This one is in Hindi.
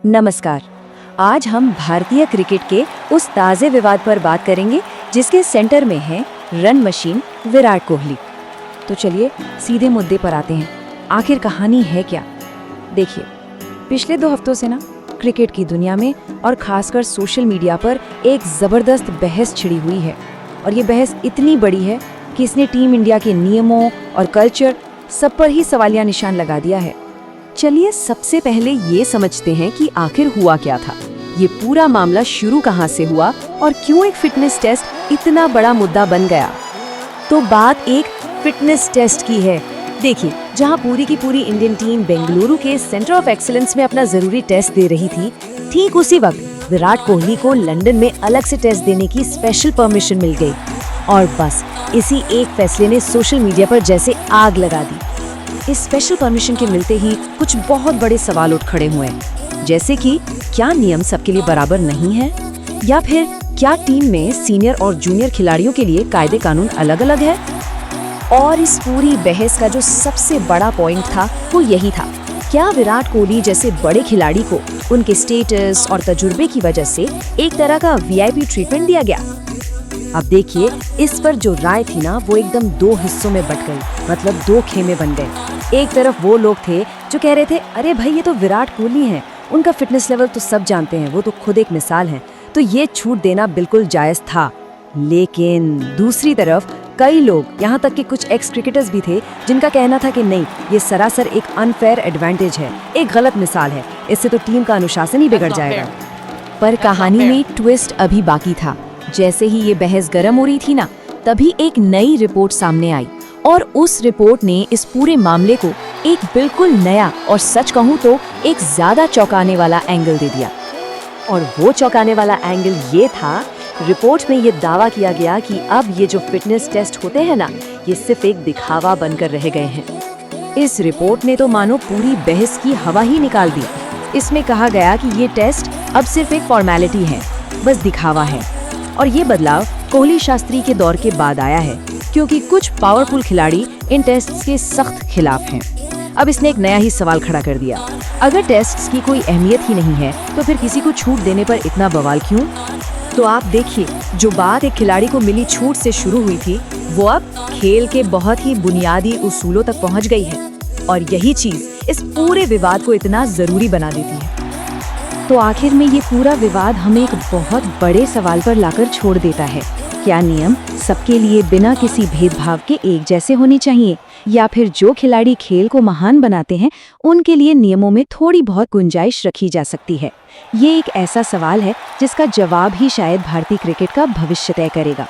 नमस्कार। आज हम भारतीय क्रिकेट के उस ताज़े विवाद पर बात करेंगे जिसके सेंटर में है रन मशीन विराट कोहली। तो चलिए सीधे मुद्दे पर आते हैं। आखिर कहानी है क्या? देखिए, पिछले 2 हफ्तों से ना क्रिकेट की दुनिया में और खासकर सोशल मीडिया पर एक ज़बरदस्त बहस छिड़ी हुई है। और ये बहस इतनी बड़ी है कि इसने टीम इंडिया के नियमों और कल्चर सब पर ही सवालिया निशान लगा दिया है। चलिए सबसे पहले ये समझते हैं कि आखिर हुआ क्या था। ये पूरा मामला शुरू कहाँ से हुआ और क्यों एक फिटनेस टेस्ट इतना बड़ा मुद्दा बन गया। तो बात एक फिटनेस टेस्ट की है। देखिए, जहाँ पूरी की पूरी इंडियन टीम बेंगलुरु के सेंटर ऑफ एक्सीलेंस में अपना जरूरी टेस्ट दे रही थी, ठीक उसी वक्त विराट कोहली को लंदन में अलग से टेस्ट देने की स्पेशल परमिशन मिल गई। और बस इसी एक फैसले ने सोशल मीडिया पर जैसे आग लगा दी। इस स्पेशल परमिशन के मिलते ही कुछ बहुत बड़े सवाल उठ खड़े हुए, जैसे कि क्या नियम सबके लिए बराबर नहीं है, या फिर क्या टीम में सीनियर और जूनियर खिलाड़ियों के लिए कायदे कानून अलग अलग है। और इस पूरी बहस का जो सबसे बड़ा पॉइंट था वो यही था, क्या विराट कोहली जैसे बड़े खिलाड़ी को उनके स्टेटस और तजुर्बे की वजह से एक तरह का वीआईपी ट्रीटमेंट दिया गया। अब देखिए, इस पर जो राय थी ना वो एकदम 2 हिस्सों में बट गई, मतलब 2 खेमे बन गए। एक तरफ वो लोग थे जो कह रहे थे, अरे भाई ये तो विराट कोहली हैं, उनका फिटनेस लेवल तो सब जानते हैं, वो तो खुद एक मिसाल हैं, तो ये छूट देना बिल्कुल जायज था। लेकिन दूसरी तरफ कई लोग, यहाँ तक कि कुछ एक्स क्रिकेटर्स भी थे, जिनका कहना था कि नहीं, ये सरासर एक अनफेयर एडवांटेज है, एक गलत मिसाल है, इससे तो टीम का अनुशासन ही बिगड़ जाएगा। पर कहानी में ट्विस्ट अभी बाकी था। जैसे ही ये बहस गर्म हो रही थी ना, तभी एक नई रिपोर्ट सामने आई और उस रिपोर्ट ने इस पूरे मामले को एक बिल्कुल नया और सच कहूँ तो एक ज्यादा चौंकाने वाला एंगल दे दिया। और वो चौंकाने वाला एंगल ये था, रिपोर्ट में ये दावा किया गया कि अब ये जो फिटनेस टेस्ट होते हैं ना, ये सिर्फ एक दिखावा बनकर रह गए हैं। इस रिपोर्ट ने तो मानो पूरी बहस की हवा ही निकाल दी। इसमें कहा गया कि ये टेस्ट अब सिर्फ एक फॉर्मेलिटी है, बस दिखावा है। और ये बदलाव कोहली शास्त्री के दौर के बाद आया है, क्योंकि कुछ पावरफुल खिलाड़ी इन टेस्ट्स के सख्त खिलाफ हैं। अब इसने एक नया ही सवाल खड़ा कर दिया, अगर टेस्ट्स की कोई अहमियत ही नहीं है तो फिर किसी को छूट देने पर इतना बवाल क्यों? तो आप देखिए, जो बात एक खिलाड़ी को मिली छूट से शुरू हुई थी, वो अब खेल के बहुत ही बुनियादी उसूलों तक पहुंच गई है। और यही चीज इस पूरे विवाद को इतना जरूरी बना देती है। तो आखिर में ये पूरा विवाद हमें एक बहुत बड़े सवाल पर लाकर छोड़ देता है, क्या नियम सबके लिए बिना किसी भेदभाव के एक जैसे होने चाहिए, या फिर जो खिलाड़ी खेल को महान बनाते हैं उनके लिए नियमों में थोड़ी बहुत गुंजाइश रखी जा सकती है। ये एक ऐसा सवाल है जिसका जवाब ही शायद भारतीय क्रिकेट का भविष्य तय करेगा।